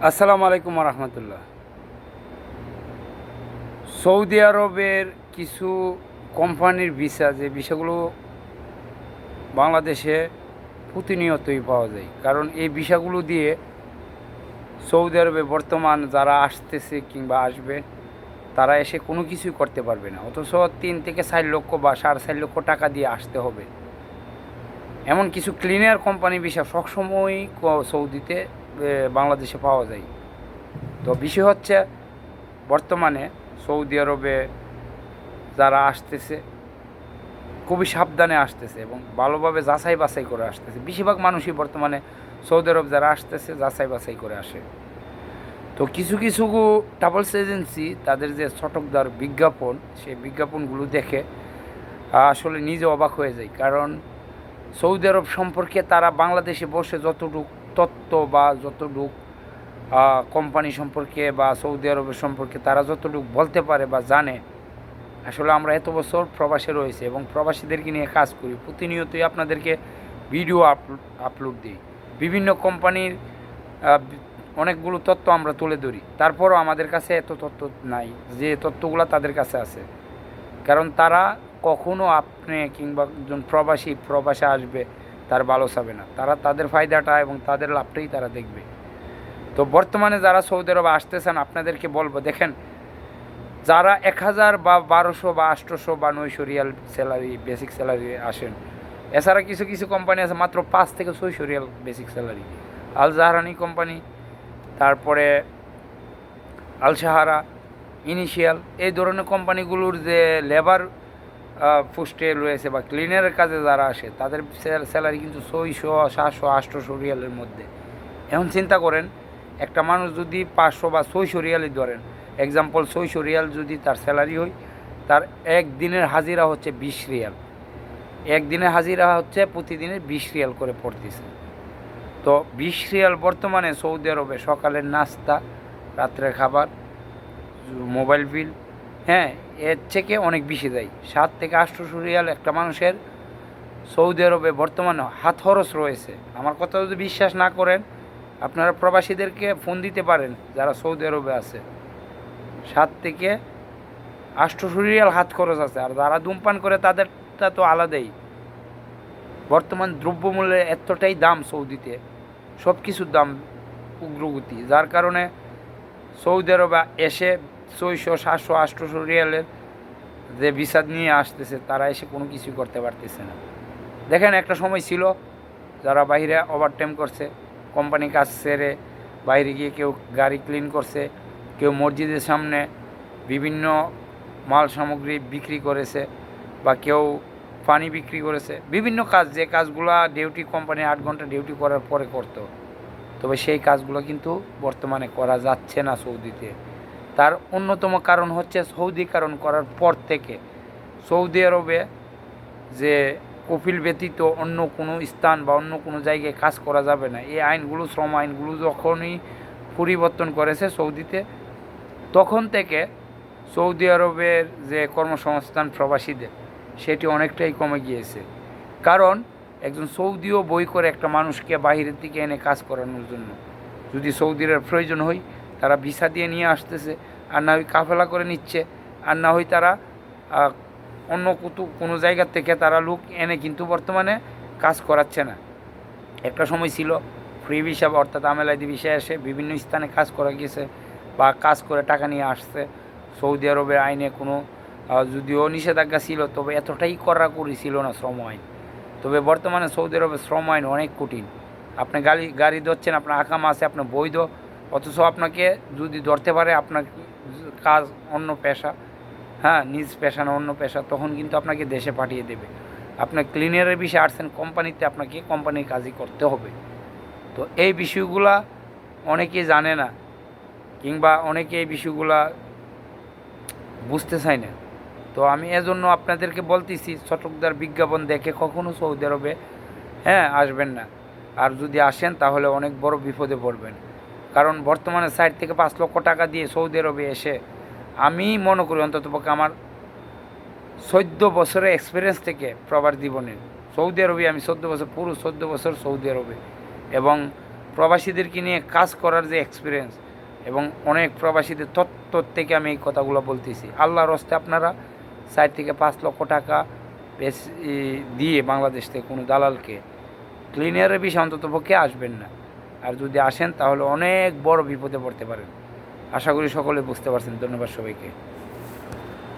আসসালামু আলাইকুম রহমতুল্লাহ। সৌদি আরবের কিছু কোম্পানির ভিসা, যে ভিসাগুলো বাংলাদেশে প্রতিনিয়তই পাওয়া যায়, কারণ এই ভিসাগুলো দিয়ে সৌদি আরবে বর্তমান যারা আসতেছে কিংবা আসবে তারা এসে কোনো কিছুই করতে পারবে না, অথচ 3 থেকে 4 লক্ষ বা 4.5 লক্ষ টাকা দিয়ে আসতে হবে। এমন কিছু ক্লিনার কোম্পানি ভিসা সবসময়ই সৌদিতে বাংলাদেশে পাওয়া যায়। তো বিষয় হচ্ছে, বর্তমানে সৌদি আরবে যারা আসতেছে খুবই সাবধানে আসতেছে এবং ভালোভাবে যাচাই বাছাই করে আসতেছে। বেশিরভাগ মানুষই বর্তমানে সৌদি আরব যারা আসতেছে যাচাই বাছাই করে আসে। তো কিছু কিছু ট্রাভেলস এজেন্সি তাদের যে চটকদার বিজ্ঞাপন, সেই বিজ্ঞাপনগুলো দেখে আসলে নিজে অবাক হয়ে যায়। কারণ সৌদি আরব সম্পর্কে তারা বাংলাদেশে বসে যতটুক তথ্য বা যতটুক কোম্পানি সম্পর্কে বা সৌদি আরবের সম্পর্কে তারা যতটুকু বলতে পারে বা জানে, আসলে আমরা এত বছর প্রবাসে রয়েছে এবং প্রবাসীদেরকে নিয়ে কাজ করি, প্রতিনিয়তই আপনাদেরকে ভিডিও আপলোড দিই, বিভিন্ন কোম্পানির অনেকগুলো তথ্য আমরা তুলে ধরি, তারপরও আমাদের কাছে এত তথ্য নাই যে তথ্যগুলো তাদের কাছে আছে। কারণ তারা কখনো আপনি কিংবা একজন প্রবাসে আসবে তার ভালো চাবে না, তারা তাদের ফায়দাটা এবং তাদের লাভটাই তারা দেখবে। তো বর্তমানে যারা সৌদি আরবে আসতেছেন আপনাদেরকে বলবো, দেখেন, যারা 1000 বা 1200 বা 800 বা 900 রিয়াল স্যালারি, বেসিক স্যালারি আসেন, এছাড়া কিছু কিছু কোম্পানি আছে মাত্র 5 থেকে 600 রিয়াল বেসিক স্যালারি। আল জাহারানি কোম্পানি, তারপরে আল সাহারা, ইনিশিয়াল, এই ধরনের কোম্পানিগুলোর যে লেবার পোস্টে রয়েছে বা ক্লিনারের কাজে যারা আসে তাদের স্যালারি কিন্তু 600, 700, 800 রিয়ালের মধ্যে। এখন চিন্তা করেন, একটা মানুষ যদি 500 বা 600 রিয়ালই ধরেন, এক্সাম্পল 600 রিয়াল যদি তার স্যালারি হয়, তার একদিনের হাজিরা হচ্ছে 20 রিয়াল। একদিনের হাজিরা হচ্ছে প্রতিদিনের 20 রিয়াল করে পড়তেছে। তো 20 রিয়াল বর্তমানে সৌদি আরবে সকালের নাস্তা, রাত্রের খাবার, মোবাইল বিল, হ্যাঁ, এর থেকে অনেক বেশি দেয়। 7 থেকে 800 রিয়াল একটা মানুষের সৌদি আরবে বর্তমানে হাত খরচ রয়েছে। আমার কথা যদি বিশ্বাস না করেন, আপনারা প্রবাসীদেরকে ফোন দিতে পারেন যারা সৌদি আরবে আছে, 7 থেকে 800 রিয়াল হাত খরচ আছে। আর যারা ধূমপান করে তাদেরটা তো আলাদাই। বর্তমান দ্রব্যমূল্যের এতটাই দাম সৌদিতে, সব কিছুর দাম উগ্রগতি, যার কারণে সৌদি আরবে এসে 600, 700, 800 রিয়ালের যে ভিসা নিয়ে আসতেছে তারা এসে কোনো কিছুই করতে পারতেছে না। দেখেন, একটা সময় ছিল যারা বাইরে ওভারটাইম করছে, কোম্পানি কাজ সেরে বাইরে গিয়ে কেউ গাড়ি ক্লিন করছে, কেউ মসজিদের সামনে বিভিন্ন মাল সামগ্রী বিক্রি করেছে, বা কেউ পানি বিক্রি করেছে, বিভিন্ন কাজ, যে কাজগুলো ডিউটি কোম্পানি 8 ঘন্টা ডিউটি করার পরে করতো। তবে সেই কাজগুলো কিন্তু বর্তমানে করা যাচ্ছে না সৌদিতে। তার অন্যতম কারণ হচ্ছে সৌদিকরণ করার পর থেকে সৌদি আরবে যে কফিল ব্যতীত অন্য কোনো স্থান বা অন্য কোনো জায়গায় কাজ করা যাবে না, এই আইনগুলো, শ্রম আইনগুলো যখনই পরিবর্তন করেছে সৌদিতে, তখন থেকে সৌদি আরবের যে কর্মসংস্থান প্রবাসীদের, সেটি অনেকটাই কমে গিয়েছে। কারণ একজন সৌদিও বই করে একটা মানুষকে বাইরের দিকে এনে কাজ করানোর জন্য, যদি সৌদির প্রয়োজন হয় তারা ভিসা দিয়ে নিয়ে আসতেছে, আর না হয় কাফেলা করে নিচ্ছে, আর না হয় তারা অন্য কোনো জায়গার থেকে তারা লোক এনে কিন্তু বর্তমানে কাজ করাচ্ছে না। একটা সময় ছিল ফ্রি ভিসা, অর্থাৎ আমেলাইদি ভিসা এসে বিভিন্ন স্থানে কাজ করা গিয়েছে বা কাজ করে টাকা নিয়ে আসছে। সৌদি আরবের আইনে কোনো যদিও নিষেধাজ্ঞা ছিল, তবে এতটাই কড়াকড়ি ছিল না শ্রম আইন। তবে বর্তমানে সৌদি আরবের শ্রম আইন অনেক কঠিন। আপনি গাড়ি ধরছেন, আপনার আকামা আছে, আপনার বৈধ, অথচ আপনাকে যদি ধরতে পারে আপনার কাজ অন্য পেশা, হ্যাঁ, নিজ পেশা না অন্য পেশা, তখন কিন্তু আপনাকে দেশে পাঠিয়ে দেবে। আপনার ক্লিনারের বিষয়ে আসছেন কোম্পানিতে, আপনাকে কোম্পানির কাজই করতে হবে। তো এই বিষয়গুলা অনেকেই জানে না, কিংবা অনেকে এই বিষয়গুলা বুঝতে চায় না। তো আমি এজন্য আপনাদেরকে বলতেছি, চটকদার বিজ্ঞাপন দেখে কখনো সৌদি আরবে আসবেন না। আর যদি আসেন তাহলে অনেক বড় বিপদে পড়বেন। কারণ বর্তমানে 4 থেকে 5 লক্ষ টাকা দিয়ে সৌদি আরবে এসে, আমি মনে করি অন্ততপক্ষে আমার 14 বছরের এক্সপিরিয়েন্স থেকে প্রবাস জীবনের, সৌদি আরবে আমি 14 বছর, পুরো 14 বছর সৌদি আরবে, এবং প্রবাসীদেরকে নিয়ে কাজ করার যে এক্সপিরিয়েন্স এবং অনেক প্রবাসীদের তথ্য থেকে আমি এই কথাগুলো বলতেছি। আল্লাহর হস্তে আপনারা 4 থেকে 5 লক্ষ টাকা দিয়ে বাংলাদেশ থেকে কোনো দালালকে ক্লিনিয়ারের বিষয়ে অন্তত পক্ষে আসবেন না। আর যদি আসেন তাহলে অনেক বড় বিপদে পড়তে পারেন। আশা করি সকলে বুঝতে পারছেন। ধন্যবাদ সবাইকে।